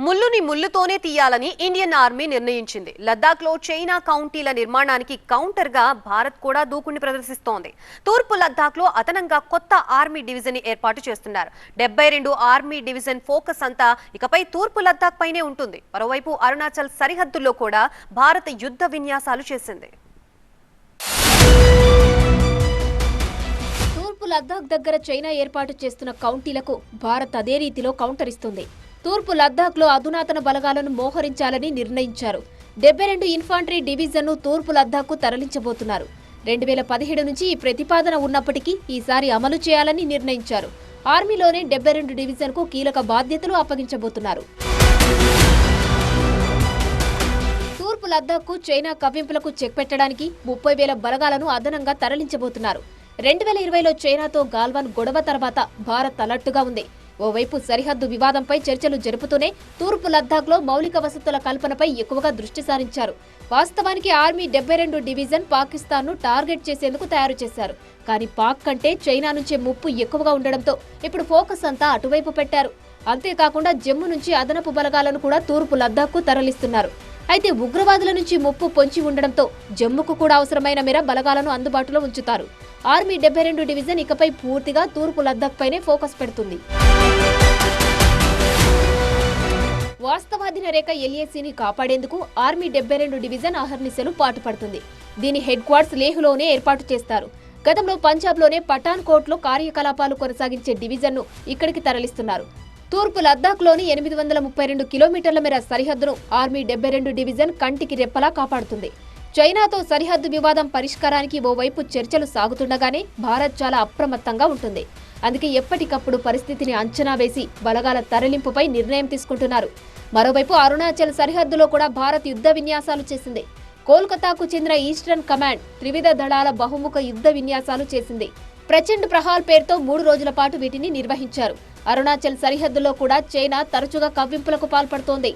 ముల్లుని ముల్లుతోనే తీయాలని Indian army నిర్ణయించింది. లద్దాఖ్లో China కౌంటీల నిర్మాణానికి కౌంటర్గా భారత్ కూడా దూకుని ప్రదర్శిస్తోంది. తూర్పు లద్దాఖ్లో అదనంగా కొత్త ఆర్మీ డివిజన్ ఏర్పాటు చేస్తున్నారు. 72 ఆర్మీ డివిజన్ ఫోకస్ అంతా ఇకపై తూర్పు లద్దాఖ్ పైనే ఉంటుంది. మరోవైపు అరుణాచల్ సరిహద్దుల్లో కూడా భారత్ యుద్ధ విన్యాసాలు చేసింది. తూర్పు లద్దాఖ్ దగ్గర చైనా ఏర్పాటు చేస్తున్న కౌంటీలకు భారత్ అదే రీతిలో కౌంటర్ ఇస్తుంది. తూర్పు లద్దాఖ్లో అధునాతన బలగాలను మోహరించాలని నిర్ణయించారు. 72 ఇన్ఫాంట్రీ డివిజన్ను తూర్పు లద్దాఖ్కు తరలించబోతున్నారు. 2017 నుంచి ఈ ప్రతిపాదన ఉన్నప్పటికీ ఈసారి అమలు చేయాలని నిర్ణయించారు. ఆర్మీలోనే 72 డివిజన్కు కీలక బాధ్యతలు అప్పగించబోతున్నారు. తూర్పు లద్దాఖ్కు చైనా కవ్వింపులకు చెక్ పెట్టడానికి 30,000 బలగాలను అదనంగా తరలించబోతున్నారు. 2020లో చైనాతో గాల్వాన్ గొడవ తర్వాత భారత్ అలర్టుగా ఉంది. ఓవైపు సరిహద్దు వివాదంపై చర్చలు జరుపుతూనే తూర్పు లద్దాఖ్లో మౌలిక వసతుల కల్పనపై ఎక్కువగా దృష్టి సారించారు. వాస్తవానికి ఆర్మీ 72 డివిజన్ పాకిస్తాన్ను టార్గెట్ చేసేందుకు తయారు చేశారు. కానీ పాక్ కంటే చైనా నుంచే ముప్పు ఎక్కువగా ఉండడంతో ఇప్పుడు ఫోకస్ అంతా అటువైపు పెట్టారు. అంతేకాకుండా జమ్మూ నుంచి అదనపు బలగాలను కూడా తూర్పు లద్దాఖ్కు తరలిస్తున్నారు. అయితే ఉగ్రవాదుల నుంచి ముప్పు పొంచి ఉండడంతో జమ్మూకు కూడా అవసరమైన మేర బలగాలను అందుబాటులో ఉంచుతారు. ఆర్మీ 72 డివిజన్ ఇకపై పూర్తిగా తూర్పు లద్దాఖ్ పైనే ఫోకస్ పెడుతుంది. వాస్తవాధీన రేఖ LACని కాపాడేందుకు ఆర్మీ 72 డివిజన్ అహర్నిశలు పాటుపడుతుంది. దీని హెడ్ క్వార్టర్స్ లేహ్లోనే ఏర్పాటు చేస్తారు. గతంలో పంజాబ్లోనే పఠాన్కోట్లో కార్యకలాపాలు కొనసాగించే డివిజన్ను ఇక్కడికి తరలిస్తున్నారు. తూర్పు లద్దాఖ్లోని 832 కిలోమీటర్ల మేర సరిహద్దును ఆర్మీ 72 డివిజన్ కంటికి రెప్పలా కాపాడుతుంది. చైనాతో సరిహద్దు వివాదం పరిష్కారానికి ఓవైపు చర్చలు సాగుతుండగానే భారత్ చాలా అప్రమత్తంగా ఉంటుంది. అందుకే ఎప్పటికప్పుడు పరిస్థితిని అంచనా వేసి బలగాల తరలింపుపై నిర్ణయం తీసుకుంటున్నారు. మరోవైపు అరుణాచల్ సరిహద్దులో కూడా భారత్ యుద్ధ విన్యాసాలు చేసింది. కోల్కతాకు చెందిన ఈస్టర్న్ కమాండ్ త్రివిధ దళాల బహుముఖ యుద్ధ విన్యాసాలు చేసింది. ప్రచండ్ ప్రహాల్ పేరుతో 3 రోజుల పాటు వీటిని నిర్వహించారు. అరుణాచల్ సరిహద్దులో కూడా చైనా తరచుగా కవ్వింపులకు పాల్పడుతోంది.